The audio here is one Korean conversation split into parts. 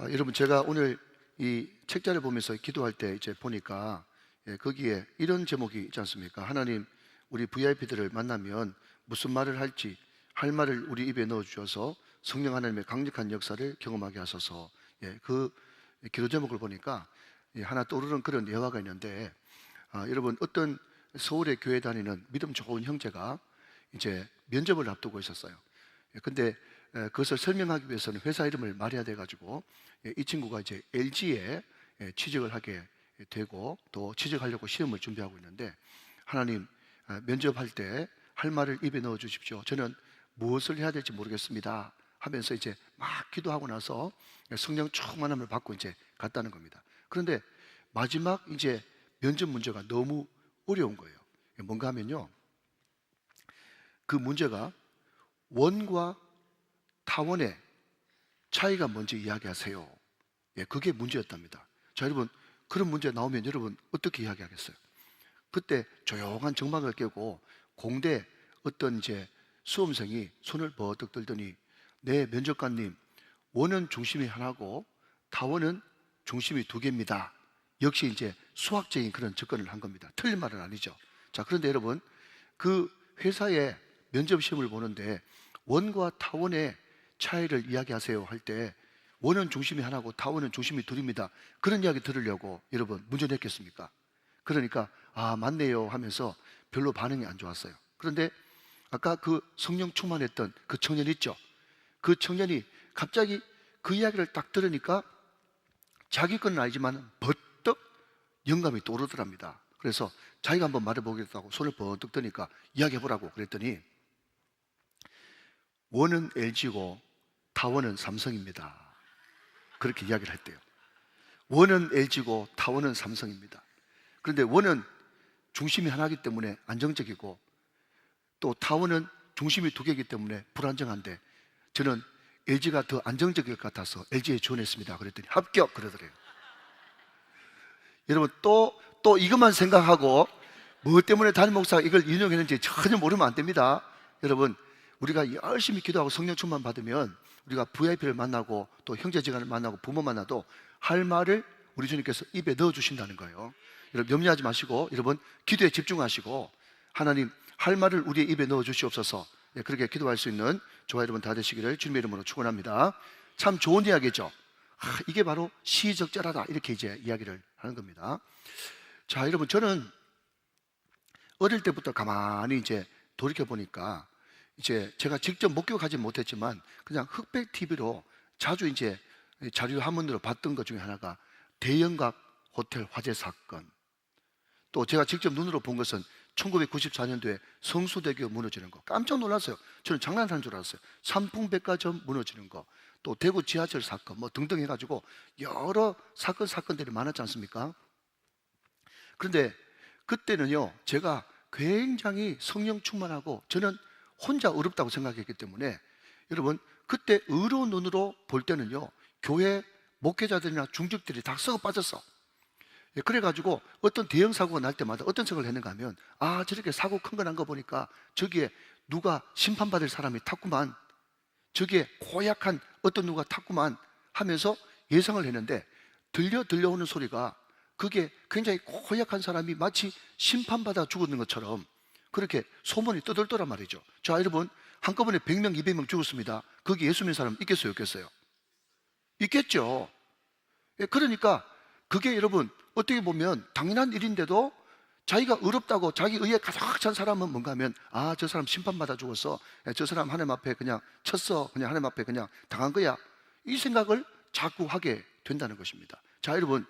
여러분, 제가 오늘 이 책자를 보면서 기도할 때 이제 보니까 거기에 이런 제목이 있지 않습니까? 하나님, 우리 VIP들을 만나면 무슨 말을 할지 할 말을 우리 입에 넣어 주셔서 성령 하나님의 강력한 역사를 경험하게 하소서. 그 기도 제목을 보니까 하나 떠오르는 그런 예화가 있는데, 여러분, 어떤 서울의 교회 다니는 믿음 좋은 형제가 이제 면접을 앞두고 있었어요. 근데 그것을 설명하기 위해서는 회사 이름을 말해야 돼 가지고 이 친구가 이제 LG에 취직을 하게 되고 또 취직하려고 시험을 준비하고 있는데, 하나님, 면접할 때 할 말을 입에 넣어 주십시오. 저는 무엇을 해야 될지 모르겠습니다 하면서 이제 막 기도하고 나서 성령 충만함을 받고 이제 갔다는 겁니다. 그런데 마지막 이제 면접 문제가 너무 어려운 거예요. 뭔가 하면요, 그 문제가 원과 타원의 차이가 뭔지 이야기하세요. 그게 문제였답니다. 자, 여러분, 그런 문제 나오면 여러분 어떻게 이야기하겠어요? 그때 조용한 정막을 깨고 공대 어떤 이제 수험생이 손을 버뜩 들더니, 네, 면접관님, 원은 중심이 하나고 타원은 중심이 두 개입니다. 역시 이제 수학적인 그런 접근을 한 겁니다. 틀린 말은 아니죠. 자, 그런데 여러분, 그 회사에 면접 시험을 보는데 원과 타원의 차이를 이야기하세요 할 때 원은 중심이 하나고 타원은 중심이 둘입니다, 그런 이야기 들으려고 여러분 문전했겠습니까? 그러니까 맞네요 하면서 별로 반응이 안 좋았어요. 그런데 아까 그 성령 충만했던 그 청년 있죠? 그 청년이 갑자기 그 이야기를 딱 들으니까 자기 건 아니지만 버떡 영감이 떠오르더랍니다. 그래서 자기가 한번 말해보겠다고 손을 번뜩 드니까 이야기해보라고 그랬더니, 원은 LG고 타원은 삼성입니다, 그렇게 이야기를 했대요. 원은 LG고 타원은 삼성입니다. 그런데 원은 중심이 하나이기 때문에 안정적이고 또 타원은 중심이 두 개이기 때문에 불안정한데, 저는 LG가 더 안정적일 것 같아서 LG에 지원했습니다 그랬더니 합격 그러더래요. 여러분, 또 이것만 생각하고 뭐 때문에 담임 목사가 이걸 인용했는지 전혀 모르면 안 됩니다. 여러분, 우리가 열심히 기도하고 성령 충만 받으면 우리가 VIP를 만나고 또 형제지간을 만나고 부모 만나도 할 말을 우리 주님께서 입에 넣어 주신다는 거예요. 여러분, 염려하지 마시고 여러분 기도에 집중하시고, 하나님, 할 말을 우리의 입에 넣어 주시옵소서. 그렇게 기도할 수 있는 저와 여러분 다 되시기를 주님의 이름으로 축원합니다. 참 좋은 이야기죠. 이게 바로 시적절하다, 이렇게 이제 이야기를 하는 겁니다. 자, 여러분, 저는 어릴 때부터 가만히 이제 돌이켜 보니까 이제 제가 직접 목격하지 못했지만 그냥 흑백 TV로 자주 이제 자료 화면으로 봤던 것 중에 하나가 대영각 호텔 화재 사건, 또 제가 직접 눈으로 본 것은 1994년도에 성수대교 무너지는 거, 깜짝 놀랐어요. 저는 장난하는 줄 알았어요. 삼풍백화점 무너지는 거, 또 대구 지하철 사건 뭐 등등 해가지고 여러 사건들이 많았지 않습니까? 그런데 그때는요, 제가 굉장히 성령 충만하고 저는 혼자 어렵다고 생각했기 때문에, 여러분, 그때 의로운 눈으로 볼 때는요, 교회 목회자들이나 중직들이 다 썩어 빠졌어. 그래가지고 어떤 대형 사고가 날 때마다 어떤 생각을 했는가 하면, 저렇게 사고 큰 거 난 거 보니까 저기에 누가 심판받을 사람이 탔구만, 저기에 고약한 어떤 누가 탔구만 하면서 예상을 했는데, 들려오는 소리가 그게 굉장히 고약한 사람이 마치 심판받아 죽었는 것처럼 그렇게 소문이 떠돌더란 말이죠. 자, 여러분, 한꺼번에 100명, 200명 죽었습니다. 거기 예수 믿는 사람 있겠어요, 없겠어요? 있겠죠. 그러니까 그게 여러분 어떻게 보면 당연한 일인데도 자기가 의롭다고 자기 의에 가득 찬 사람은 뭔가 하면, 저 사람 심판받아 죽었어, 저 사람 하나님 앞에 그냥 쳤어, 그냥 하나님 앞에 그냥 당한 거야, 이 생각을 자꾸 하게 된다는 것입니다. 자, 여러분,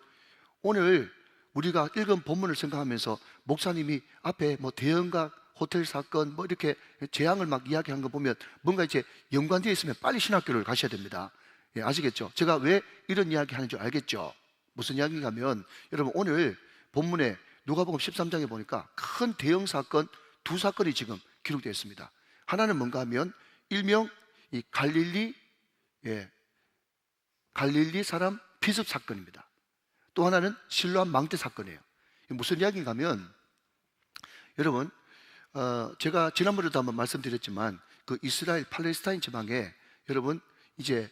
오늘 우리가 읽은 본문을 생각하면서 목사님이 앞에 뭐 대형각 호텔 사건 뭐 이렇게 재앙을 막 이야기한 거 보면 뭔가 이제 연관되어 있으면 빨리 신학교를 가셔야 됩니다. 아시겠죠? 제가 왜 이런 이야기 하는 줄 알겠죠? 무슨 이야기가 하면, 여러분, 오늘 본문에 누가복음 13장에 보니까 큰 대형 사건 두 사건이 지금 기록되어 있습니다. 하나는 뭔가 하면 일명 이 갈릴리 사람 피습 사건입니다. 또 하나는 실로암 망대 사건이에요. 무슨 이야기인가 하면, 여러분, 제가 지난번에도 한번 말씀드렸지만 그 이스라엘 팔레스타인 지방에 여러분 이제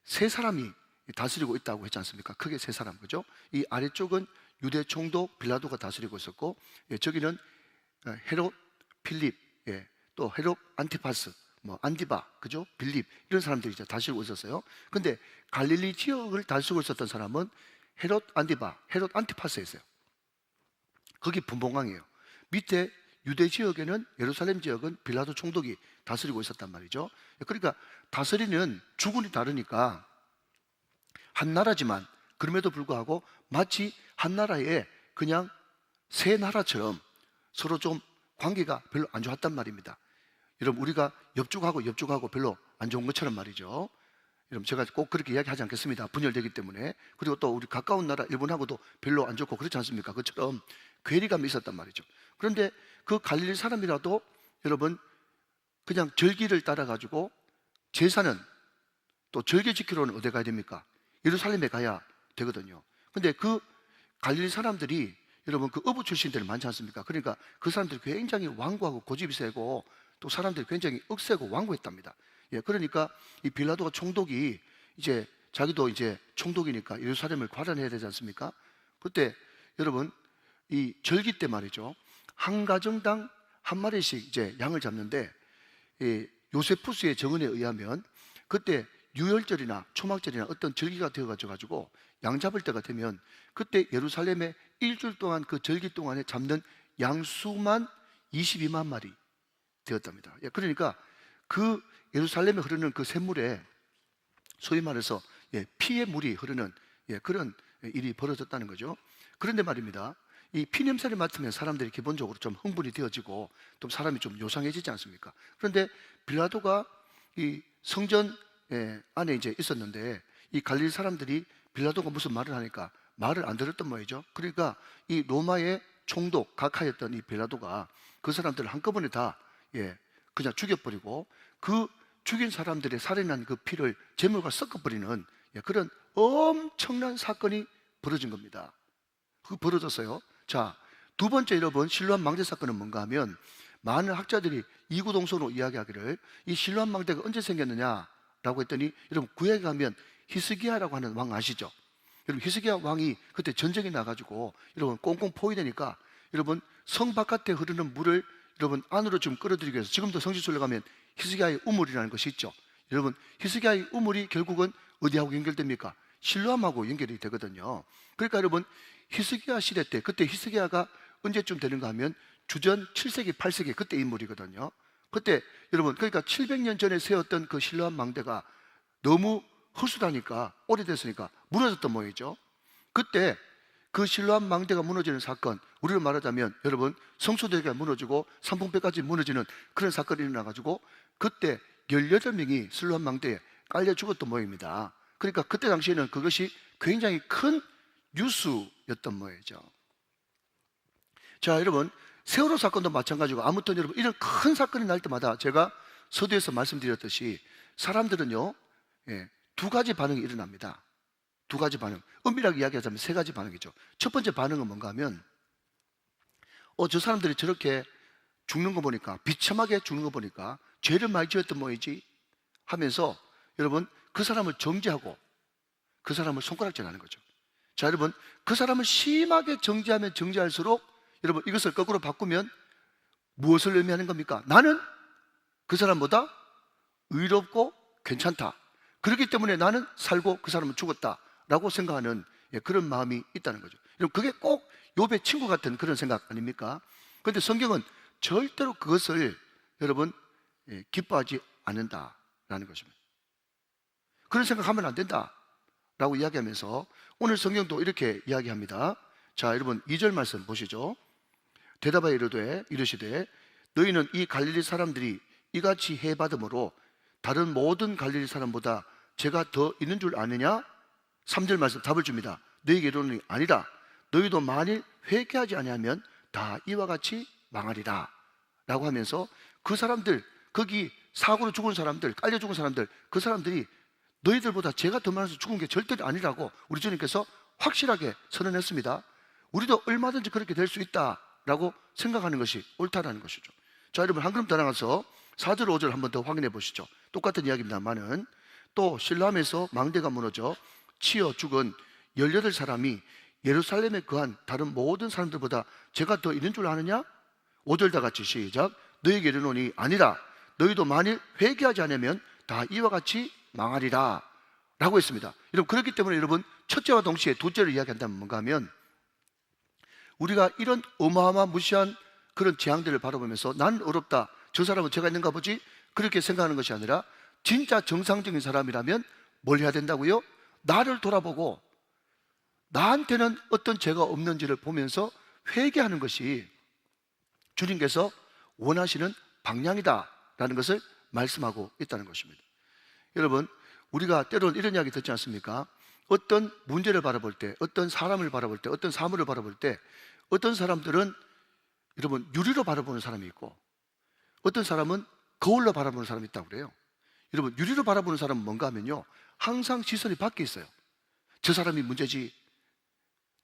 세 사람이 다스리고 있다고 했지 않습니까? 크게 세 사람, 그죠? 이 아래쪽은 유대 총독 빌라도가 다스리고 있었고, 저기는 헤롯, 필립, 또 헤롯 안티파스, 뭐 안디바, 그죠? 빌립, 이런 사람들이 이제 다스리고 있었어요. 근데 갈릴리 지역을 다스리고 있었던 사람은 헤롯 안디바, 헤롯 안티파스였어요. 거기 분봉왕이에요. 밑에 유대 지역에는, 예루살렘 지역은 빌라도 총독이 다스리고 있었단 말이죠. 그러니까 다스리는 주군이 다르니까 한 나라지만, 그럼에도 불구하고 마치 한 나라에 그냥 세 나라처럼 서로 좀 관계가 별로 안 좋았단 말입니다. 여러분, 우리가 옆쪽하고 별로 안 좋은 것처럼 말이죠. 여러분, 제가 꼭 그렇게 이야기하지 않겠습니다. 분열되기 때문에. 그리고 또 우리 가까운 나라 일본하고도 별로 안 좋고 그렇지 않습니까? 그처럼 괴리감이 있었단 말이죠. 그런데 그 갈릴리 사람이라도 여러분 그냥 절기를 따라 가지고 제사는, 또 절기 지키러는 어디 가야 됩니까? 예루살렘에 가야 되거든요. 근데 그 갈릴리 사람들이 여러분 그 어부 출신들이 많지 않습니까? 그러니까 그 사람들이 굉장히 완고하고 고집이 세고, 또 사람들이 굉장히 억세고 완고했답니다. 그러니까 이 빌라도가 총독이 이제 자기도 이제 총독이니까 예루살렘을 관할해야 되지 않습니까? 그때 여러분 이 절기 때 말이죠, 한 가정당 한 마리씩 이제 양을 잡는데, 이 요세푸스의 정언에 의하면 그때 유월절이나 초막절이나 어떤 절기가 되어가지고 양 잡을 때가 되면 그때 예루살렘에 일주일 동안 그 절기 동안에 잡는 양 수만 22만 마리 되었답니다. 그러니까 그 예루살렘에 흐르는 그 샘물에 소위 말해서 피의 물이 흐르는 그런 일이 벌어졌다는 거죠. 그런데 말입니다, 이 피냄새를 맡으면 사람들이 기본적으로 좀 흥분이 되어지고 또 사람이 좀 요상해지지 않습니까? 그런데 빌라도가 이 성전 안에 이제 있었는데, 이 갈릴리 사람들이 빌라도가 무슨 말을 하니까 말을 안 들었던 모양이죠. 그러니까 이 로마의 총독 각하였던 이 빌라도가 그 사람들을 한꺼번에 다 그냥 죽여버리고, 그 죽인 사람들의 살인한 그 피를 제물과 섞어버리는 그런 엄청난 사건이 벌어진 겁니다. 그 벌어졌어요. 자, 두 번째 여러분 실로암 망대 사건은 뭔가 하면, 많은 학자들이 이구동성으로 이야기하기를 이 실로암 망대가 언제 생겼느냐라고 했더니, 여러분 구약에 가면 히스기야라고 하는 왕 아시죠? 여러분 히스기야 왕이 그때 전쟁이 나가지고 여러분 꽁꽁 포위되니까, 여러분 성 바깥에 흐르는 물을 여러분 안으로 좀 끌어들이기 위해서, 지금도 성지순례 가면 히스기야의 우물이라는 것이 있죠. 여러분 히스기야의 우물이 결국은 어디하고 연결됩니까? 실로암하고 연결이 되거든요. 그러니까 여러분 히스기야 시대 때, 그때 히스기야가 언제쯤 되는가 하면 주전 7세기 8세기 그때 인물이거든요. 그때 여러분 그러니까 700년 전에 세웠던 그 실로암 망대가 너무 허술하니까, 오래됐으니까 무너졌던 모양이죠. 그때 그 실로암 망대가 무너지는 사건, 우리로 말하자면 여러분 성소대가 무너지고 삼풍배까지 무너지는 그런 사건이 일어나가지고 그때 18명이 실로암 망대에 깔려 죽었던 모양입니다. 그러니까 그때 당시에는 그것이 굉장히 큰 뉴스였던 모양이죠. 자, 여러분 세월호 사건도 마찬가지고, 아무튼 여러분 이런 큰 사건이 날 때마다 제가 서두에서 말씀드렸듯이 사람들은요 두 가지 반응이 일어납니다. 두 가지 반응, 엄밀하게 이야기하자면 세 가지 반응이죠. 첫 번째 반응은 뭔가 하면, 저 사람들이 저렇게 죽는 거 보니까, 비참하게 죽는 거 보니까 죄를 많이 지었던 모이지 하면서 여러분 그 사람을 정죄하고 그 사람을 손가락질하는 거죠. 자, 여러분 그 사람을 심하게 정죄하면 정죄할수록 여러분 이것을 거꾸로 바꾸면 무엇을 의미하는 겁니까? 나는 그 사람보다 의롭고 괜찮다, 그렇기 때문에 나는 살고 그 사람은 죽었다 라고 생각하는 그런 마음이 있다는 거죠. 여러분 그게 꼭 욥의 친구 같은 그런 생각 아닙니까? 그런데 성경은 절대로 그것을 여러분 기뻐하지 않는다라는 것입니다. 그런 생각하면 안 된다 라고 이야기하면서 오늘 성경도 이렇게 이야기합니다. 자, 여러분 2절 말씀 보시죠. 대답하여 이르시되 너희는 이 갈릴리 사람들이 이같이 해받음으로 다른 모든 갈릴리 사람보다 죄가 더 있는 줄 아느냐? 3절 말씀 답을 줍니다. 너희에게 이르노니 아니라 너희도 만일 회개하지 아니하면 다 이와 같이 망하리라 라고 하면서, 그 사람들, 거기 사고로 죽은 사람들, 깔려 죽은 사람들, 그 사람들이 너희들보다 죄가 더 많아서 죽은 게 절대 아니라고 우리 주님께서 확실하게 선언했습니다. 우리도 얼마든지 그렇게 될 수 있다라고 생각하는 것이 옳다라는 것이죠. 자, 여러분 한 걸음 더 나가서 4절 5절 한번 더 확인해 보시죠. 똑같은 이야기입니다만은, 또 실로암에서 망대가 무너져 치여 죽은 18사람이 예루살렘에 거한 다른 모든 사람들보다 제가 더 있는 줄 아느냐? 5절 다 같이 시작. 너희에게 이르노니 아니라 너희도 만일 회개하지 않으면 다 이와 같이 망하리라 라고 했습니다. 여러분, 그렇기 때문에 여러분, 첫째와 동시에 둘째를 이야기한다면 뭔가 하면, 우리가 이런 어마어마한 무시한 그런 재앙들을 바라보면서 나는 어렵다, 저 사람은 죄가 있는가 보지, 그렇게 생각하는 것이 아니라 진짜 정상적인 사람이라면 뭘 해야 된다고요? 나를 돌아보고 나한테는 어떤 죄가 없는지를 보면서 회개하는 것이 주님께서 원하시는 방향이다라는 것을 말씀하고 있다는 것입니다. 여러분, 우리가 때로는 이런 이야기 듣지 않습니까? 어떤 문제를 바라볼 때, 어떤 사람을 바라볼 때, 어떤 사물을 바라볼 때, 어떤 사람들은 여러분 유리로 바라보는 사람이 있고, 어떤 사람은 거울로 바라보는 사람이 있다고 그래요. 여러분, 유리로 바라보는 사람은 뭔가 하면요, 항상 시선이 밖에 있어요. 저 사람이 문제지,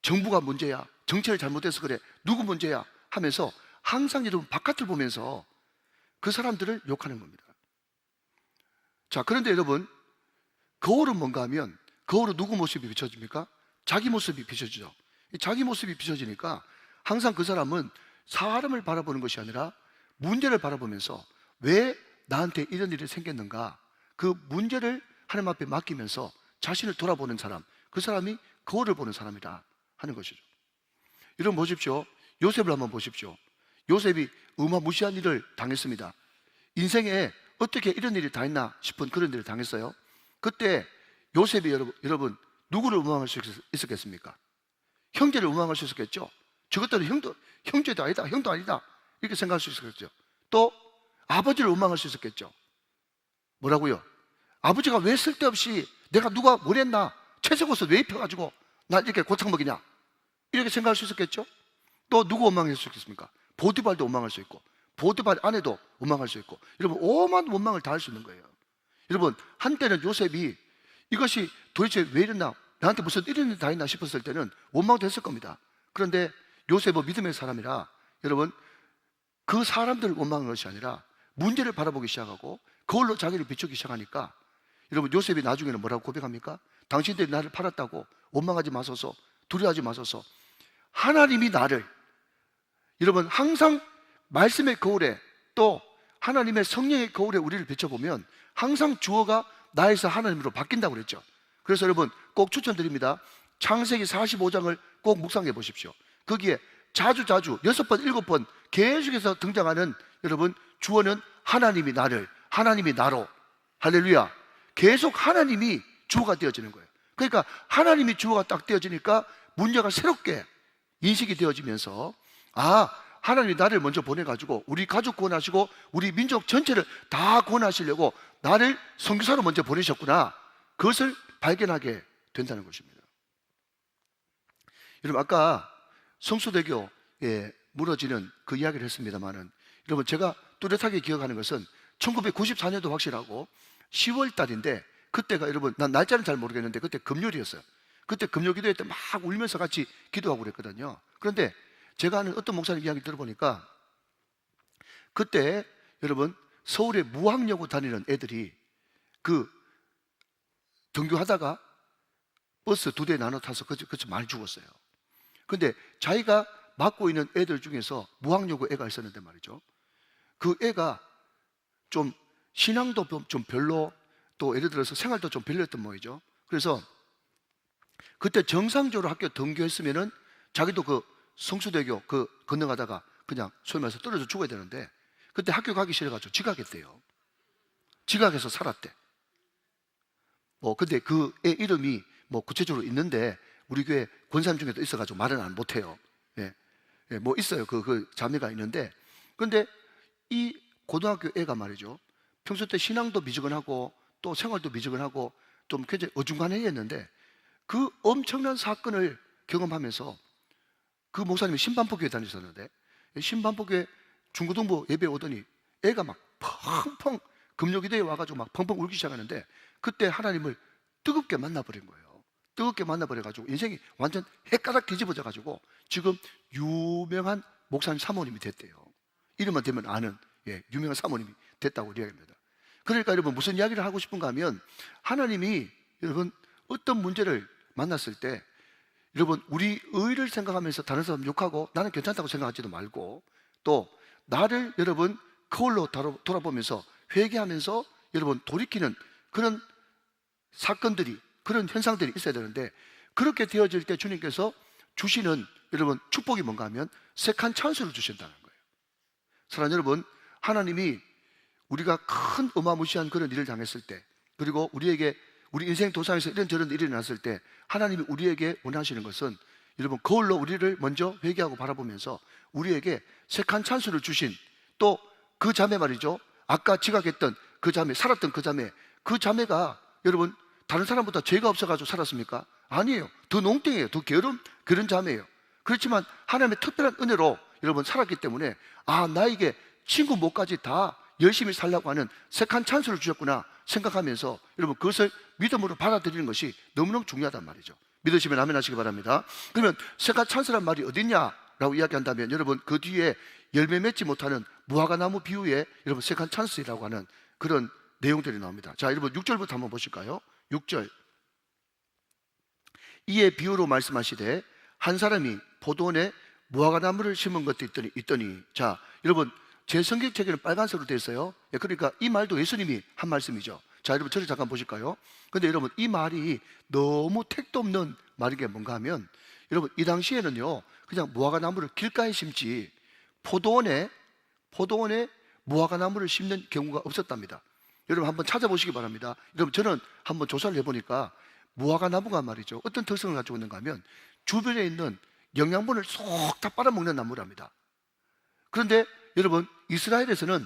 정부가 문제야, 정책을 잘못해서 그래, 누구 문제야 하면서 항상 여러분 바깥을 보면서 그 사람들을 욕하는 겁니다. 자, 그런데 여러분, 거울은 뭔가 하면, 거울은 누구 모습이 비춰집니까? 자기 모습이 비춰지죠. 자기 모습이 비춰지니까 항상 그 사람은 사람을 바라보는 것이 아니라 문제를 바라보면서 왜 나한테 이런 일이 생겼는가, 그 문제를 하나님 앞에 맡기면서 자신을 돌아보는 사람, 그 사람이 거울을 보는 사람이다 하는 것이죠. 여러분 보십시오. 요셉을 한번 보십시오. 요셉이 어마무시한 일을 당했습니다. 인생에 어떻게 이런 일이 다 했나 싶은 그런 일을 당했어요. 그때 요셉이 여러분 누구를 원망할 수 있었겠습니까? 형제를 원망할 수 있었겠죠. 저것들은 형제도 아니다, 형도 아니다, 이렇게 생각할 수 있었겠죠. 또 아버지를 원망할 수 있었겠죠. 뭐라고요? 아버지가 왜 쓸데없이 내가 누가 뭘 했나, 채색 옷을 왜 입혀가지고 나 이렇게 고창 먹이냐, 이렇게 생각할 수 있었겠죠. 또 누구 원망할 수 있겠습니까? 보디발도 원망할 수 있고, 보디발 아내도 원망할 수 있고, 여러분 오만 원망을 다 할 수 있는 거예요. 여러분, 한때는 요셉이 이것이 도대체 왜 이랬나, 나한테 무슨 이런 일이 다 있나 싶었을 때는 원망도 했을 겁니다. 그런데 요셉은 믿음의 사람이라 여러분, 그 사람들을 원망한 것이 아니라 문제를 바라보기 시작하고 그걸로 자기를 비추기 시작하니까, 여러분 요셉이 나중에는 뭐라고 고백합니까? 당신들이 나를 팔았다고 원망하지 마소서, 두려워하지 마소서. 하나님이 나를, 여러분 항상 말씀의 거울에, 또 하나님의 성령의 거울에 우리를 비춰보면 항상 주어가 나에서 하나님으로 바뀐다고 그랬죠. 그래서 여러분 꼭 추천드립니다. 창세기 45장을 꼭 묵상해 보십시오. 거기에 자주 6번 7번 계속해서 등장하는 여러분 주어는 하나님이 나를, 하나님이 나로, 할렐루야. 계속 하나님이 주어가 되어지는 거예요. 그러니까 하나님이 주어가 딱 되어지니까 문제가 새롭게 인식이 되어지면서, 아, 하나님이 나를 먼저 보내가지고 우리 가족 구원하시고 우리 민족 전체를 다 구원하시려고 나를 선교사로 먼저 보내셨구나, 그것을 발견하게 된다는 것입니다. 여러분 아까 성수대교에 무너지는 그 이야기를 했습니다만은, 여러분 제가 뚜렷하게 기억하는 것은 1994년도 확실하고 10월 달인데, 그때가 여러분 난 날짜는 잘 모르겠는데 그때 금요일이었어요. 그때 금요 기도회 때 막 울면서 같이 기도하고 그랬거든요. 그런데 제가 아는 어떤 목사님 이야기 들어보니까 그때 여러분 서울에 무학여고 다니는 애들이 그 등교하다가 버스 2대 나눠 타서 그치 많이 죽었어요. 근데 자기가 맡고 있는 애들 중에서 무학여고 애가 있었는데 말이죠, 그 애가 좀 신앙도 좀 별로, 또 예를 들어서 생활도 좀 별로였던 모양이죠. 그래서 그때 정상적으로 학교 등교했으면은 자기도 그 성수대교 그 건너가다가 그냥 소위 말해서 떨어져 죽어야 되는데, 그때 학교 가기 싫어가지고 지각했대요. 지각해서 살았대. 근데 그 애 이름이 구체적으로 있는데 우리 교회 권사님 중에도 있어가지고 말은 안 못해요. 예. 예, 있어요. 그 자매가 있는데, 근데 이 고등학교 애가 말이죠, 평소 때 신앙도 미지근하고 또 생활도 미지근하고 좀 굉장히 어중간해 했는데, 그 엄청난 사건을 경험하면서, 그 목사님이 신반포교회 다니셨는데 신반포교회 중고등부 예배 오더니 애가 막 펑펑 금요기도에 와가지고 막 펑펑 울기 시작하는데, 그때 하나님을 뜨겁게 만나버린 거예요. 뜨겁게 만나버려가지고 인생이 완전 헷가닥 뒤집어져가지고 지금 유명한 목사님 사모님이 됐대요. 이름만 대면 아는, 유명한 사모님이 됐다고 이야기합니다. 그러니까 여러분 무슨 이야기를 하고 싶은가 하면, 하나님이 여러분 어떤 문제를 만났을 때 여러분 우리 의를 생각하면서 다른 사람 욕하고 나는 괜찮다고 생각하지도 말고 또 나를 여러분 거울로 돌아보면서 회개하면서 여러분 돌이키는 그런 사건들이 그런 현상들이 있어야 되는데 그렇게 되어질 때 주님께서 주시는 여러분 축복이 뭔가 하면 세컨 찬스를 주신다는 거예요. 사랑하는 여러분, 하나님이 우리가 큰 어마무시한 그런 일을 당했을 때 그리고 우리에게 우리 인생 도상에서 이런저런 일이 났을 때 하나님이 우리에게 원하시는 것은 여러분 거울로 우리를 먼저 회개하고 바라보면서 우리에게 세컨 찬스를 주신 또 그 자매 말이죠. 아까 지각했던 그 자매, 살았던 그 자매가 여러분 다른 사람보다 죄가 없어가지고 살았습니까? 아니에요. 더 농땡이에요. 더 그런 자매예요. 그렇지만 하나님의 특별한 은혜로 여러분 살았기 때문에 아, 나에게 친구 못까지 다 열심히 살려고 하는 세컨 찬스를 주셨구나 생각하면서 여러분 그것을 믿음으로 받아들이는 것이 너무너무 중요하단 말이죠. 믿으시면 아멘 하시기 바랍니다. 그러면 세컨 찬스란 말이 어딨냐라고 이야기한다면 여러분 그 뒤에 열매 맺지 못하는 무화과나무 비유에 여러분 세컨 찬스라고 하는 그런 내용들이 나옵니다. 자, 여러분 6절부터 한번 보실까요? 6절. 이에 비유로 말씀하시되 한 사람이 포도원에 무화과나무를 심은 것도 있더니 자, 여러분 제 성경책에는 빨간색으로 되어 있어요. 그러니까 이 말도 예수님이 한 말씀이죠. 자, 여러분 저를 잠깐 보실까요? 근데 여러분 이 말이 너무 택도 없는 말인 게 뭔가 하면 여러분 이 당시에는요 그냥 무화과나무를 길가에 심지 포도원에 무화과나무를 심는 경우가 없었답니다. 여러분 한번 찾아보시기 바랍니다. 여러분 저는 한번 조사를 해보니까 무화과나무가 말이죠 어떤 특성을 가지고 있는가 하면 주변에 있는 영양분을 쏙 다 빨아먹는 나무랍니다. 그런데 여러분 이스라엘에서는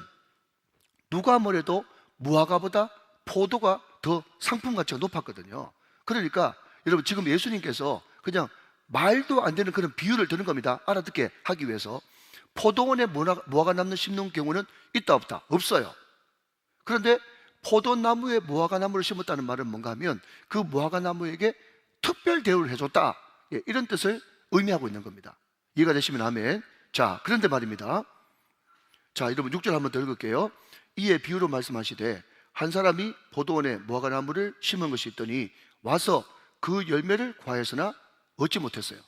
누가 뭐래도 무화과보다 포도가 더 상품 가치가 높았거든요. 그러니까 여러분 지금 예수님께서 그냥 말도 안 되는 그런 비유를 드는 겁니다. 알아듣게 하기 위해서. 포도원에 무화과나무 심는 경우는 있다 없다? 없어요. 그런데 포도나무에 무화과나무를 심었다는 말은 뭔가 하면 그 무화과나무에게 특별 대우를 해줬다, 이런 뜻을 의미하고 있는 겁니다. 이해가 되시면 아멘. 자, 그런데 말입니다. 자, 여러분 6절 한번 더 읽을게요. 이에 비유로 말씀하시되 한 사람이 포도원에 무화과나무를 심은 것이 있더니 와서 그 열매를 과했으나 얻지 못했어요.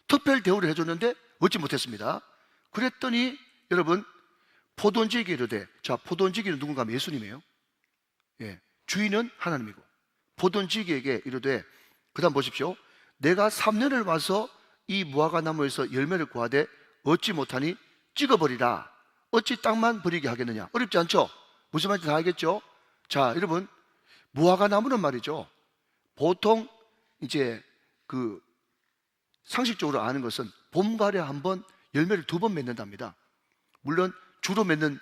특별 대우를 해줬는데 얻지 못했습니다. 그랬더니 여러분 포도원지기에 이르되, 자, 포도원지기는 누군가 하면 예수님이에요. 주인은 하나님이고 포도원지기에게 이르되, 그 다음 보십시오. 내가 3년을 와서 이 무화과나무에서 열매를 구하되 얻지 못하니 찍어버리라. 어찌 땅만 버리게 하겠느냐. 어렵지 않죠? 무슨 말인지 다 알겠죠? 자, 여러분 무화과나무는 말이죠 보통 이제 그 상식적으로 아는 것은 봄, 가을에 한 번 열매를 2번 맺는답니다. 물론 주로 맺는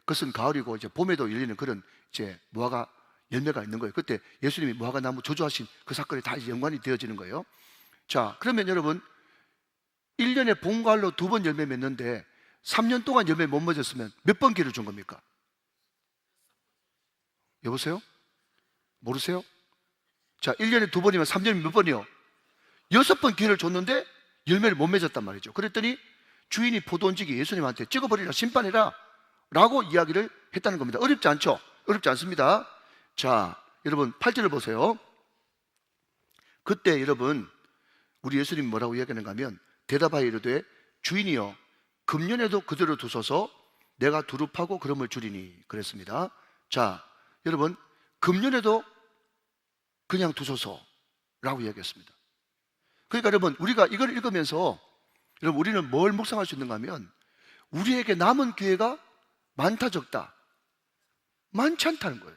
그것은 가을이고 이제 봄에도 열리는 그런 이제 무화과 열매가 있는 거예요. 그때 예수님이 무화과나무 조조하신 그 사건이 다 연관이 되어지는 거예요. 자, 그러면 여러분 1년에 봄, 가을로 2번 열매 맺는데 3년 동안 열매 못 맺었으면 몇 번 기회를 준 겁니까? 여보세요? 모르세요? 자, 1년에 2번이면 3년이면 몇 번이요? 6번 기회를 줬는데 열매를 못 맺었단 말이죠. 그랬더니 주인이 포도원지기 예수님한테 찍어버리라, 심판해라 라고 이야기를 했다는 겁니다. 어렵지 않죠? 어렵지 않습니다. 자, 여러분 8절을 보세요. 그때 여러분 우리 예수님이 뭐라고 이야기하는가 하면 대답하여 이르되 주인이여 금년에도 그대로 두소서 내가 두릅하고 그름을 주리니 그랬습니다. 자, 여러분 금년에도 그냥 두소서라고 이야기했습니다. 그러니까 여러분 우리가 이걸 읽으면서 여러분 우리는 뭘 묵상할 수 있는가 하면 우리에게 남은 기회가 많다 적다? 많지 않다는 거예요.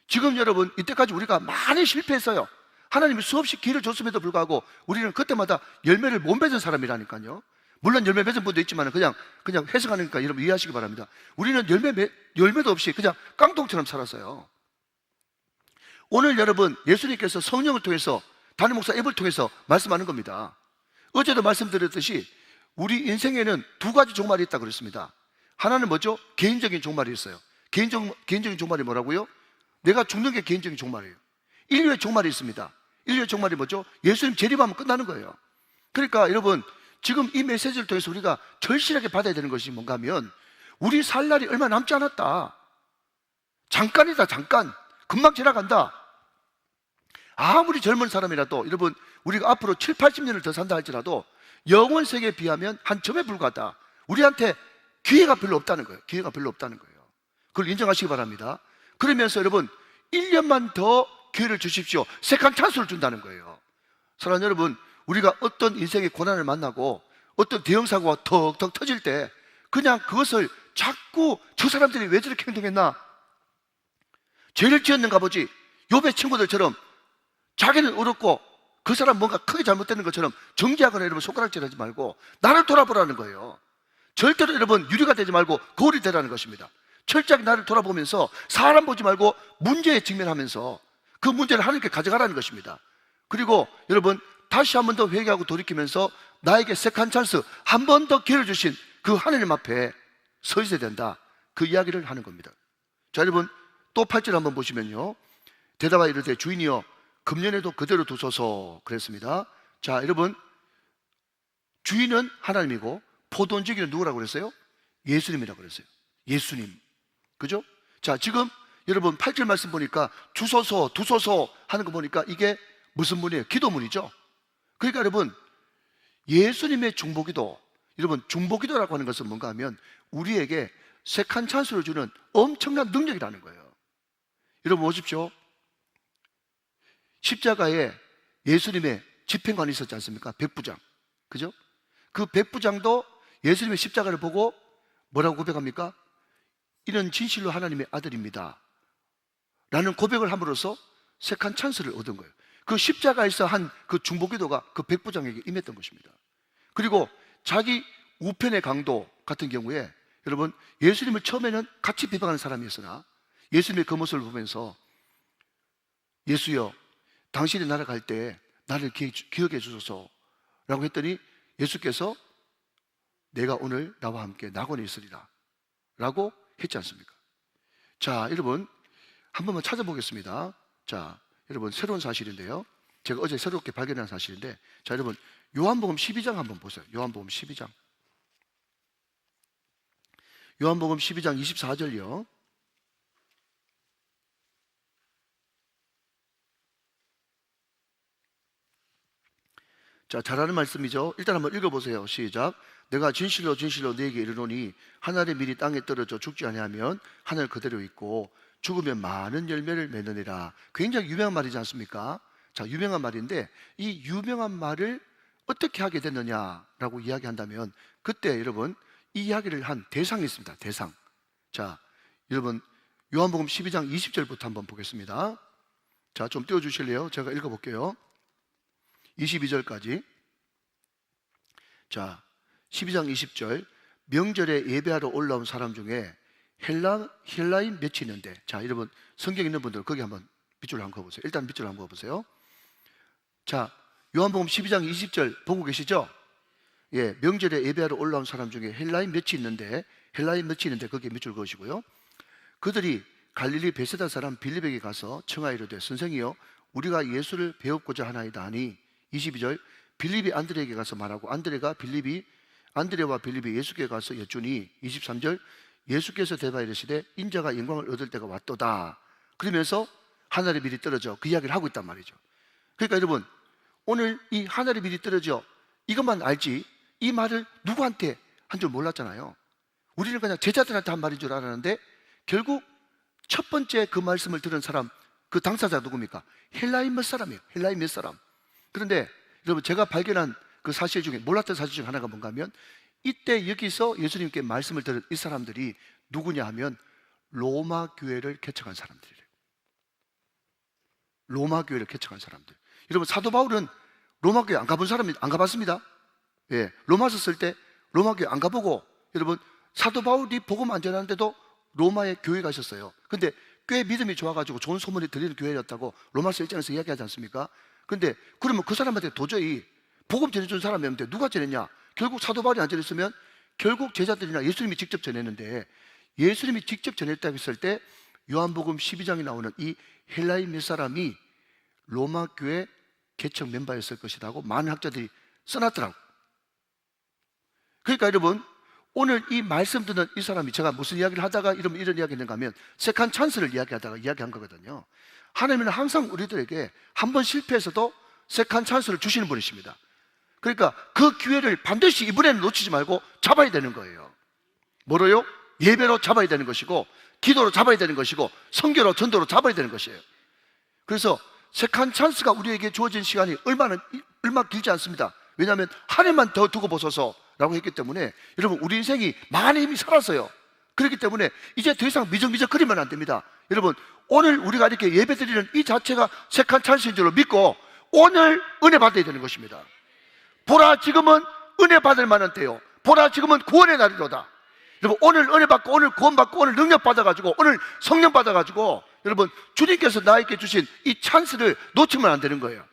지금 여러분 이때까지 우리가 많이 실패했어요. 하나님이 수없이 기회를 줬음에도 불구하고 우리는 그때마다 열매를 못 맺은 사람이라니까요. 물론 열매 맺은 분도 있지만 그냥 해석하니까 여러분 이해하시기 바랍니다. 우리는 열매도 없이 그냥 깡통처럼 살았어요. 오늘 여러분 예수님께서 성령을 통해서 담임 목사 앱을 통해서 말씀하는 겁니다. 어제도 말씀드렸듯이 우리 인생에는 2가지 종말이 있다고 그랬습니다. 하나는 뭐죠? 개인적인 종말이 있어요. 개인적인 종말이 뭐라고요? 내가 죽는 게 개인적인 종말이에요. 인류의 종말이 있습니다. 인류의 종말이 뭐죠? 예수님 재림하면 끝나는 거예요. 그러니까 여러분 지금 이 메시지를 통해서 우리가 절실하게 받아야 되는 것이 뭔가 하면 우리 살 날이 얼마 남지 않았다. 잠깐이다, 잠깐. 금방 지나간다. 아무리 젊은 사람이라도 여러분 우리가 앞으로 7, 80년을 더 산다 할지라도 영원 세계에 비하면 한 점에 불과하다. 우리한테 기회가 별로 없다는 거예요. 기회가 별로 없다는 거예요. 그걸 인정하시기 바랍니다. 그러면서 여러분 1년만 더 기회를 주십시오. 세컨 찬스를 준다는 거예요. 사랑하는 여러분, 우리가 어떤 인생의 고난을 만나고 어떤 대형 사고가 턱턱 터질 때 그냥 그것을 자꾸 저 사람들이 왜 저렇게 행동했나? 죄를 지었는가 보지. 욥의 친구들처럼 자기는 옳았고 그 사람 뭔가 크게 잘못되는 것처럼 정죄하거나 여러분 손가락질하지 말고 나를 돌아보라는 거예요. 절대로 여러분 유리가 되지 말고 거울이 되라는 것입니다. 철저하게 나를 돌아보면서 사람 보지 말고 문제에 직면하면서 그 문제를 하나님께 가져가라는 것입니다. 그리고 여러분 다시 한 번 더 회개하고 돌이키면서 나에게 세컨 찬스, 한 번 더 기회를 주신 그 하나님 앞에 서 있어야 된다. 그 이야기를 하는 겁니다. 자, 여러분 또 8절 한번 보시면요, 대답하여 이르되 주인이여 금년에도 그대로 두소서 그랬습니다. 자, 여러분 주인은 하나님이고 포도원지기는 누구라고 그랬어요? 예수님이라고 그랬어요. 예수님, 그죠? 자, 지금 여러분 8절 말씀 보니까 주소서 두소서 하는 거 보니까 이게 무슨 문이에요? 기도문이죠. 그러니까 여러분 예수님의 중보기도, 여러분 중보기도라고 하는 것은 뭔가 하면 우리에게 세컨 찬스를 주는 엄청난 능력이라는 거예요. 여러분 보십시오. 십자가에 예수님의 집행관이 있었지 않습니까? 백부장, 그죠? 그 백부장도 예수님의 십자가를 보고 뭐라고 고백합니까? 이는 진실로 하나님의 아들입니다 라는 고백을 함으로써 세컨 찬스를 얻은 거예요. 그 십자가에서 한 그 중보기도가 그 백부장에게 임했던 것입니다. 그리고 자기 우편의 강도 같은 경우에 여러분 예수님을 처음에는 같이 비방하는 사람이었으나 예수님의 그 모습을 보면서 예수여 당신이 날아갈 때 나를 기억해 주소서 라고 했더니 예수께서 내가 오늘 나와 함께 낙원에 있으리라 라고 했지 않습니까? 자, 여러분 한 번만 찾아보겠습니다. 자, 여러분 새로운 사실인데요, 제가 어제 새롭게 발견한 사실인데, 자, 여러분 요한복음 12장 한번 보세요. 요한복음 12장, 요한복음 12장 24절요. 자, 잘하는 말씀이죠. 일단 한번 읽어보세요. 시작. 내가 진실로 진실로 너에게 이르노니 하늘의 밀이 땅에 떨어져 죽지 아니하면 하늘 그대로 있고 죽으면 많은 열매를 맺느니라. 굉장히 유명한 말이지 않습니까? 자, 유명한 말인데 이 유명한 말을 어떻게 하게 됐느냐라고 이야기한다면 그때 여러분 이 이야기를 한 대상이 있습니다. 대상. 자, 여러분 요한복음 12장 20절부터 한번 보겠습니다. 자, 좀 띄워주실래요? 제가 읽어볼게요. 22절까지. 자, 12장 20절. 명절에 예배하러 올라온 사람 중에 헬라인 몇이 있는데, 자, 여러분 성경 있는 분들 거기 한번 밑줄을 한번 그어보세요. 일단 밑줄 한번 그어보세요. 자, 요한복음 12장 20절 보고 계시죠? 예, 명절에 예배하러 올라온 사람 중에 헬라인 몇이 있는데 거기에 밑줄 그으시고요. 그들이 갈릴리 베세다 사람 빌립에게 가서 청하여 이르되 선생이여 우리가 예수를 배웠고자 하나이다 하니, 22절. 빌립이 안드레에게 가서 말하고 안드레와 빌립이 예수께 가서 여쭈니, 23절. 예수께서 대답하여 이르시되 인자가 영광을 얻을 때가 왔도다. 그러면서 하늘의 밀이 떨어져 그 이야기를 하고 있단 말이죠. 그러니까 여러분 오늘 이 하늘의 밀이 떨어져 이것만 알지 이 말을 누구한테 한 줄 몰랐잖아요. 우리는 그냥 제자들한테 한 말인 줄 알았는데 결국 첫 번째 그 말씀을 들은 사람, 그 당사자가 누굽니까? 헬라인 몇 사람이에요. 헬라인 몇 사람. 그런데 여러분 제가 발견한 그 사실 중에, 몰랐던 사실 중에 하나가 뭔가 하면 이때 여기서 예수님께 말씀을 들은 이 사람들이 누구냐 하면 로마 교회를 개척한 사람들이래요. 로마 교회를 개척한 사람들. 여러분 사도 바울은 로마 교회 안 가본 사람이 안 가봤습니다. 예, 로마서 쓸 때 로마 교회 안 가보고, 여러분 사도 바울이 복음 안 전하는데도 로마에 교회 가셨어요. 근데 꽤 믿음이 좋아가지고 좋은 소문이 들리는 교회였다고 로마서 1장에서 이야기하지 않습니까? 근데 그러면 그 사람한테 도저히 복음 전해준 사람이 없는데 누가 전했냐? 결국 사도 바울이 안 전했으면 결국 제자들이나 예수님이 직접 전했는데, 예수님이 직접 전했다고 했을 때 요한복음 12장에 나오는 이 헬라인 몇 사람이 로마 교회 개척 멤버였을 것이라고 많은 학자들이 써놨더라고. 그러니까 여러분 오늘 이 말씀 듣는 이 사람이, 제가 무슨 이야기를 하다가 이런 이야기 했는가 하면 세컨 찬스를 이야기하다가 이야기한 거거든요. 하나님은 항상 우리들에게 한 번 실패해서도 세컨 찬스를 주시는 분이십니다. 그러니까 그 기회를 반드시 이번에는 놓치지 말고 잡아야 되는 거예요. 뭐로요? 예배로 잡아야 되는 것이고, 기도로 잡아야 되는 것이고, 선교로, 전도로 잡아야 되는 것이에요. 그래서 세컨 찬스가 우리에게 주어진 시간이 얼마 길지 않습니다. 왜냐하면 한 해만 더 두고 보소서라고 했기 때문에, 여러분, 우리 인생이 많은 힘이 살았어요. 그렇기 때문에 이제 더 이상 미적미적거리면 안 됩니다. 여러분, 오늘 우리가 이렇게 예배드리는 이 자체가 세컨 찬스인 줄로 믿고 오늘 은혜 받아야 되는 것입니다. 보라, 지금은 은혜 받을 만한 때요. 보라, 지금은 구원의 날이로다. 여러분, 오늘 은혜 받고, 오늘 구원 받고, 오늘 능력 받아가지고, 오늘 성령 받아가지고, 여러분, 주님께서 나에게 주신 이 찬스를 놓치면 안 되는 거예요.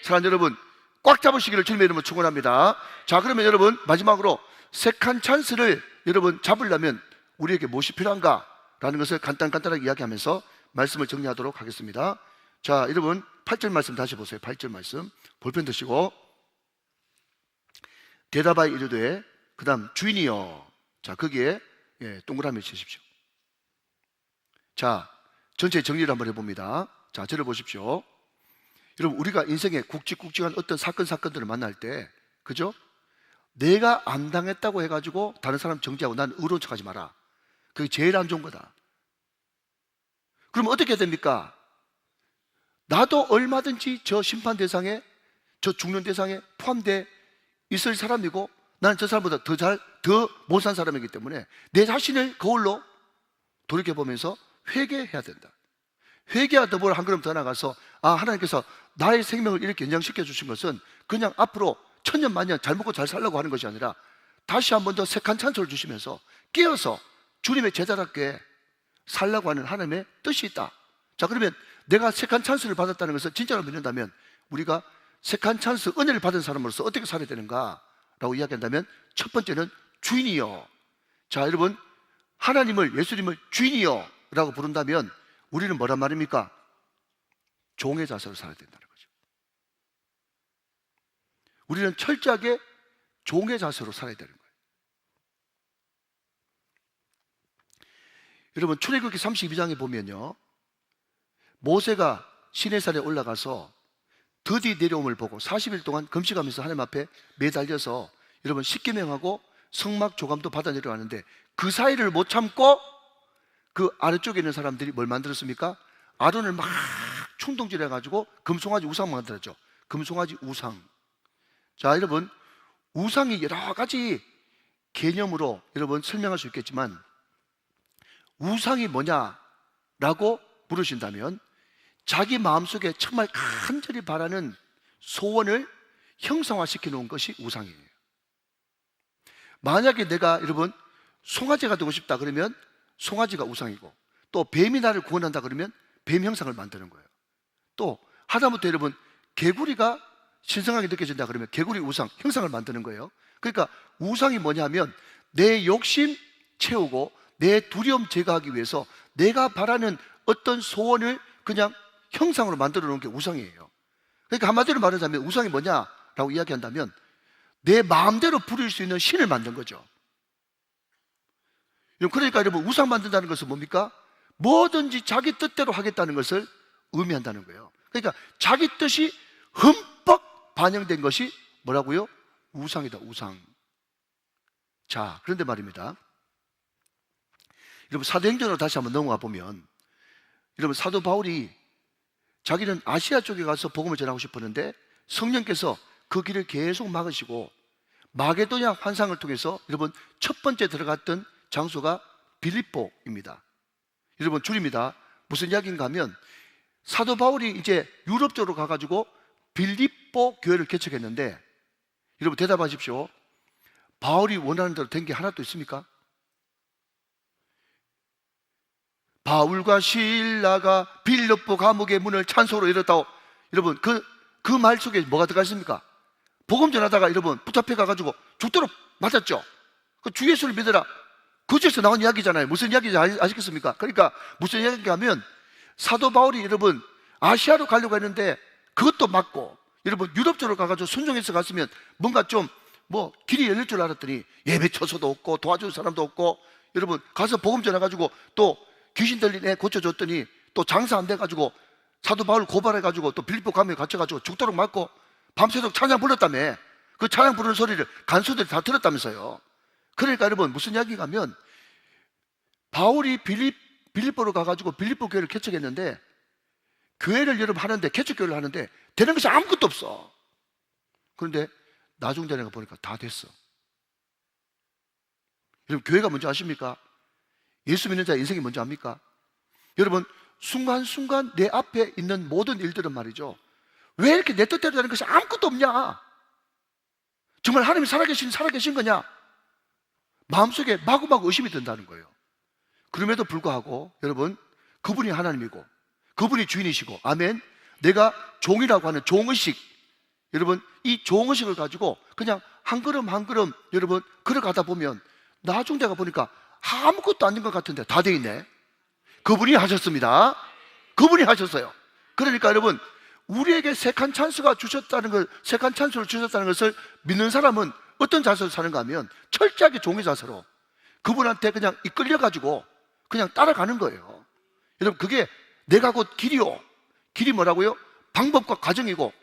사랑하는 여러분, 꽉 잡으시기를 주님의 이름으로 축원합니다. 자, 그러면 여러분, 마지막으로 세컨 찬스를 여러분 잡으려면 우리에게 무엇이 필요한가? 라는 것을 간단하게 이야기하면서 말씀을 정리하도록 하겠습니다. 자, 여러분, 8절 말씀 다시 보세요. 8절 말씀. 볼펜 드시고. 대답하여 이르되, 그 다음 주인이여. 자, 거기에 동그라미 치십시오. 자, 전체 정리를 한번 해봅니다. 자, 저를 보십시오. 여러분, 우리가 인생에 굵직굵직한 어떤 사건들을 만날 때, 그죠? 내가 안 당했다고 해가지고 다른 사람 정죄하고 난 의로운 척하지 마라. 그게 제일 안 좋은 거다. 그럼 어떻게 됩니까? 나도 얼마든지 저 심판 대상에, 저 죽는 대상에 포함되어 있을 사람이고, 나는 저 사람보다 더 못 산 사람이기 때문에 내 자신을 거울로 돌이켜보면서 회개해야 된다. 회개하다 보면 한 걸음 더 나가서, 아, 하나님께서 나의 생명을 이렇게 연장시켜 주신 것은 그냥 앞으로 천년 만년 잘 먹고 잘 살려고 하는 것이 아니라 다시 한 번 더 세컨 찬스를 주시면서 깨어서 주님의 제자답게 살려고 하는 하나님의 뜻이 있다. 자, 그러면 내가 세컨 찬스를 받았다는 것을 진짜로 믿는다면 우리가 세컨 찬스 은혜를 받은 사람으로서 어떻게 살아야 되는가 라고 이야기한다면, 첫 번째는 주인이요. 자, 여러분, 하나님을, 예수님을 주인이요 라고 부른다면 우리는 뭐란 말입니까? 종의 자세로 살아야 된다는 거죠. 우리는 철저하게 종의 자세로 살아야 되는 거예요. 여러분, 출애굽기 32장에 보면요, 모세가 시내산에 올라가서 드디 내려옴을 보고 40일 동안 금식하면서 하나님 앞에 매달려서 여러분 십계명하고 성막 조감도 받아 내려가는데, 그 사이를 못 참고 그 아래쪽에 있는 사람들이 뭘 만들었습니까? 아론을 막 충동질 해가지고 금송아지 우상 만들었죠. 금송아지 우상. 자, 여러분, 우상이 여러 가지 개념으로 여러분 설명할 수 있겠지만, 우상이 뭐냐라고 물으신다면 자기 마음속에 정말 간절히 바라는 소원을 형상화시켜 놓은 것이 우상이에요. 만약에 내가 여러분 송아지가 되고 싶다 그러면 송아지가 우상이고, 또 뱀이 나를 구원한다 그러면 뱀 형상을 만드는 거예요. 또 하다못해 여러분 개구리가 신성하게 느껴진다 그러면 개구리 우상 형상을 만드는 거예요. 그러니까 우상이 뭐냐면 내 욕심 채우고 내 두려움 제거하기 위해서 내가 바라는 어떤 소원을 그냥 형상으로 만들어 놓은 게 우상이에요. 그러니까 한마디로 말하자면 우상이 뭐냐라고 이야기한다면 내 마음대로 부릴 수 있는 신을 만든 거죠. 그러니까 여러분, 우상 만든다는 것은 뭡니까? 뭐든지 자기 뜻대로 하겠다는 것을 의미한다는 거예요. 그러니까 자기 뜻이 흠뻑 반영된 것이 뭐라고요? 우상이다, 우상. 자, 그런데 말입니다, 여러분, 사도행전으로 다시 한번 넘어가 보면, 여러분, 사도 바울이 자기는 아시아 쪽에 가서 복음을 전하고 싶었는데 성령께서 그 길을 계속 막으시고 마게도냐 환상을 통해서 여러분 첫 번째 들어갔던 장소가 빌립보입니다. 여러분, 줄입니다. 무슨 이야기인가 하면 사도 바울이 이제 유럽 쪽으로 가가지고 빌립보 교회를 개척했는데, 여러분 대답하십시오. 바울이 원하는 대로 된 게 하나도 있습니까? 바울과 실라가 빌립보 감옥의 문을 찬송으로 열었다고. 여러분, 그 말 속에 뭐가 들어가 있습니까? 복음 전하다가 여러분 붙잡혀 가가지고 죽도록 맞았죠. 그 주 예수를 믿어라, 그저에서 나온 이야기잖아요. 무슨 이야기인지 아시겠습니까? 그러니까 무슨 이야기인가 하면 사도 바울이 여러분 아시아로 가려고 했는데 그것도 맞고, 여러분 유럽 쪽으로 가가지고 순종해서 갔으면 뭔가 좀 뭐 길이 열릴 줄 알았더니 예배처소도 없고 도와줄 사람도 없고, 여러분 가서 복음 전해가지고 또 귀신 들린 애 고쳐줬더니 또 장사 안 돼가지고 사도 바울 고발해가지고 또 빌립보 감옥에 갇혀가지고 죽도록 맞고 밤새도록 찬양 불렀다며. 그 찬양 부르는 소리를 간수들이 다 들었다면서요. 그러니까 여러분 무슨 이야기가 하면 바울이 빌립보로 가가지고 빌립보 교회를 개척했는데 교회를 여러분 하는데 개척교회를 하는데 되는 것이 아무것도 없어. 그런데 나중 되는 거 보니까 다 됐어. 여러분 교회가 뭔지 아십니까? 예수 믿는 자의 인생이 뭔지 압니까? 여러분 순간순간 내 앞에 있는 모든 일들은 말이죠, 왜 이렇게 내 뜻대로 되는 것이 아무것도 없냐? 정말 하나님이 살아계신 거냐? 마음속에 마구마구 의심이 든다는 거예요. 그럼에도 불구하고 여러분 그분이 하나님이고 그분이 주인이시고, 아멘, 내가 종이라고 하는 종의식, 여러분 이 종의식을 가지고 그냥 한 걸음 한 걸음 여러분 걸어가다 보면 나중 내가 보니까 아무것도 아닌 것 같은데 다 돼 있네. 그분이 하셨습니다. 그분이 하셨어요. 그러니까 여러분 우리에게 세컨 찬스가 주셨다는 걸, 세컨 찬스를 주셨다는 것을 믿는 사람은 어떤 자세로 사는가 하면 철저하게 종의 자세로 그분한테 그냥 이끌려가지고 그냥 따라가는 거예요. 여러분 그게 내가 곧 길이요. 길이 뭐라고요? 방법과 과정이고,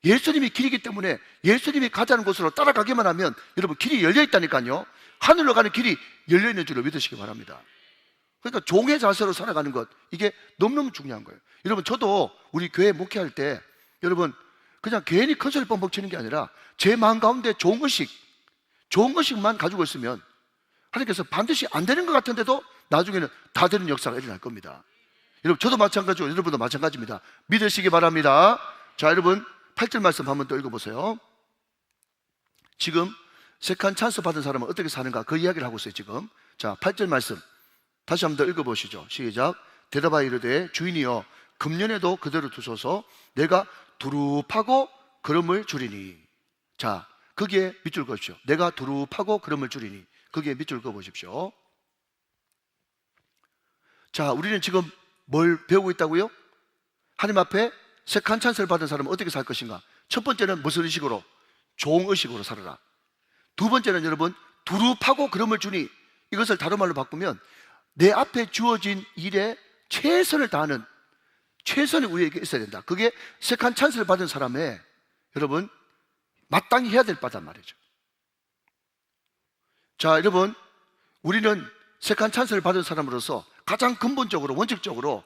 예수님이 길이기 때문에 예수님이 가자는 곳으로 따라가기만 하면 여러분 길이 열려 있다니까요. 하늘로 가는 길이 열려 있는 줄로 믿으시기 바랍니다. 그러니까 종의 자세로 살아가는 것, 이게 너무너무 중요한 거예요. 여러분 저도 우리 교회 목회할 때 여러분 그냥 괜히 큰소리 뻥뻥 치는 게 아니라 제 마음 가운데 좋은 것만 가지고 있으면 하나님께서 반드시 안 되는 것 같은데도 나중에는 다 되는 역사가 일어날 겁니다. 여러분 저도 마찬가지고 여러분도 마찬가지입니다. 믿으시기 바랍니다. 자, 여러분 8절 말씀 한번 또 읽어보세요. 지금 세컨 찬스 받은 사람은 어떻게 사는가, 그 이야기를 하고 있어요 지금. 자, 8절 말씀 다시 한번 더 읽어보시죠. 시작. 대답하여 이르되 주인이여 금년에도 그대로 두소서. 내가 두루파고 걸음을 줄이니. 자, 거기에 밑줄 그으십시오. 내가 두루파고 걸음을 줄이니. 거기에 밑줄 그어보십시오. 자, 우리는 지금 뭘 배우고 있다고요? 하나님 앞에 세컨 찬스를 받은 사람은 어떻게 살 것인가? 첫 번째는 무슨 의식으로? 종의식으로 살아라. 두 번째는 여러분 두루파고 걸음을 주니. 이것을 다른 말로 바꾸면 내 앞에 주어진 일에 최선을 다하는, 최선이 우리에게 있어야 된다. 그게 세컨 찬스를 받은 사람의 여러분 마땅히 해야 될 바단 말이죠. 자, 여러분 우리는 세컨 찬스를 받은 사람으로서 가장 근본적으로 원칙적으로,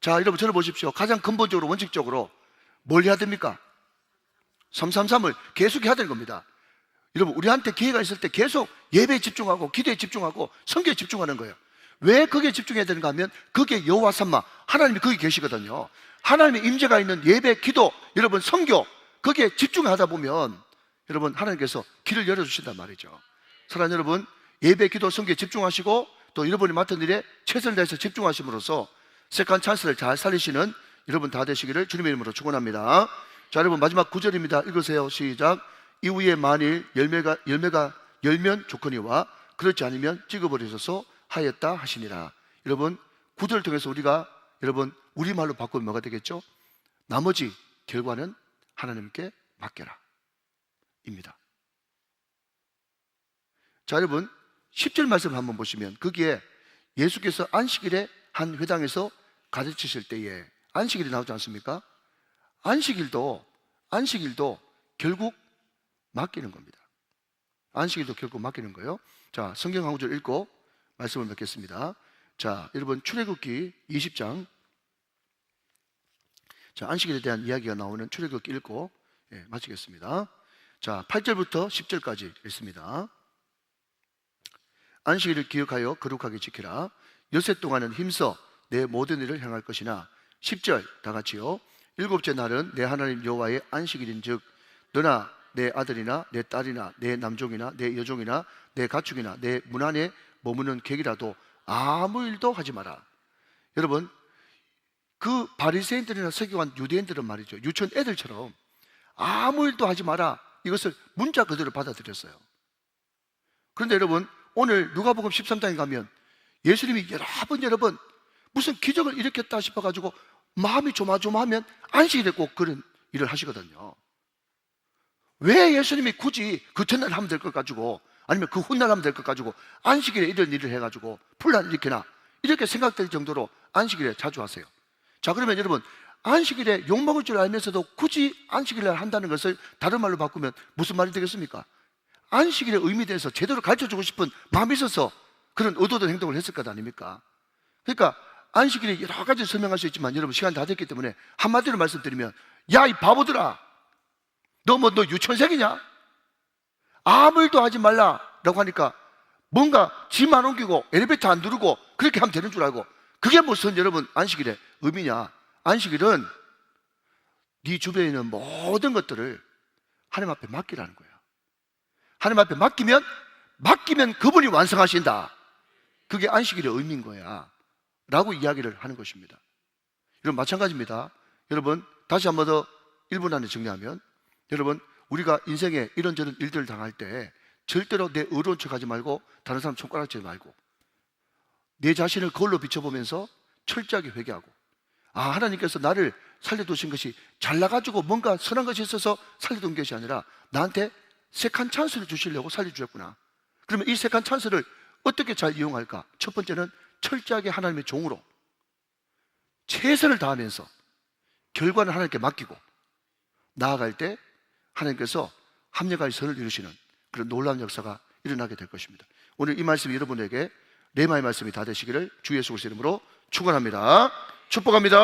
자 여러분 저를 보십시오. 가장 근본적으로 원칙적으로 뭘 해야 됩니까? 333을 계속 해야 되는 겁니다. 여러분 우리한테 기회가 있을 때 계속 예배에 집중하고 기도에 집중하고 성경에 집중하는 거예요. 왜 거기에 집중해야 되는가 하면 그게 여호와 삼마, 하나님이 거기 계시거든요. 하나님의 임재가 있는 예배, 기도, 여러분 성교, 거기에 집중하다 보면 여러분 하나님께서 길을 열어주신단 말이죠. 사랑하는 여러분, 예배, 기도, 성교에 집중하시고 또 여러분이 맡은 일에 최선을 다해서 집중하심으로써 세컨 찬스를 잘 살리시는 여러분 다 되시기를 주님의 이름으로 축원합니다. 자, 여러분 마지막 9절입니다. 읽으세요. 시작. 이후에 만일 열매가 열면 좋거니와 그렇지 않으면 찍어버리소서 하였다 하시니라. 여러분 9절을 통해서 우리가 여러분 우리말로 바꾸면 뭐가 되겠죠? 나머지 결과는 하나님께 맡겨라 입니다. 자, 여러분 10절 말씀을 한번 보시면 거기에 예수께서 안식일에 한 회당에서 가르치실 때에 안식일이 나오지 않습니까? 안식일도 결국 맡기는 겁니다. 안식일도 결국 맡기는 거예요. 자, 성경 한 구절 읽고 말씀을 맺겠습니다. 자, 여러분 출애굽기 20장, 자 안식일에 대한 이야기가 나오는 출애굽기 읽고 마치겠습니다. 자, 8절부터 10절까지 읽습니다. 안식일을 기억하여 거룩하게 지키라. 엿새 동안은 힘써 내 모든 일을 행할 것이나. 10절 다 같이요. 일곱째 날은 내 하나님 여호와의 안식일인즉 너나 내 아들이나 내 딸이나 내 남종이나 내 여종이나 내 가축이나 내 문 안에 머무는 객이라도 아무 일도 하지 마라. 여러분 그 바리새인들이나 서기관 유대인들은 말이죠, 유치원 애들처럼 아무 일도 하지 마라, 이것을 문자 그대로 받아들였어요. 그런데 여러분 오늘 누가복음 13장에 가면 예수님이 여러 번 무슨 기적을 일으켰다 싶어가지고 마음이 조마조마하면 안식일에 꼭 그런 일을 하시거든요. 왜 예수님이 굳이 그 전날 하면 될 것 가지고, 아니면 그 훗날 하면 될 것 가지고 안식일에 이런 일을 해가지고 분란을 일으키나, 이렇게 생각될 정도로 안식일에 자주 하세요. 자, 그러면 여러분 안식일에 욕먹을 줄 알면서도 굳이 안식일날 한다는 것을 다른 말로 바꾸면 무슨 말이 되겠습니까? 안식일의 의미에 대해서 제대로 가르쳐주고 싶은 마음이 있어서 그런 의도된 행동을 했을 것 아닙니까? 그러니까 안식일에 여러 가지 설명할 수 있지만 여러분 시간 다 됐기 때문에 한마디로 말씀드리면, 야 이 바보들아, 너 유치원생이냐? 아무 일도 하지 말라라고 하니까 뭔가 짐 안 옮기고 엘리베이터 안 누르고 그렇게 하면 되는 줄 알고, 그게 무슨 여러분 안식일의 의미냐? 안식일은 네 주변에 있는 모든 것들을 하나님 앞에 맡기라는 거예요. 하나님 앞에 맡기면 그분이 완성하신다. 그게 안식일의 의미인 거야 라고 이야기를 하는 것입니다. 여러분 마찬가지입니다. 여러분 다시 한 번 더 1분 안에 정리하면, 여러분 우리가 인생에 이런저런 일들을 당할 때 절대로 내 의로운 척하지 말고 다른 사람 손가락질하지 말고 내 자신을 거울로 비춰보면서 철저하게 회개하고, 아 하나님께서 나를 살려두신 것이 잘나가지고 뭔가 선한 것이 있어서 살려둔 것이 아니라 나한테 세컨 찬스를 주시려고 살려주셨구나. 그러면 이 세컨 찬스를 어떻게 잘 이용할까? 첫 번째는 철저하게 하나님의 종으로 최선을 다하면서 결과는 하나님께 맡기고 나아갈 때 하나님께서 합력할 선을 이루시는 그런 놀라운 역사가 일어나게 될 것입니다. 오늘 이 말씀이 여러분에게 레마의 말씀이 다 되시기를 주 예수 그리스도 이름으로 축원합니다. 축복합니다.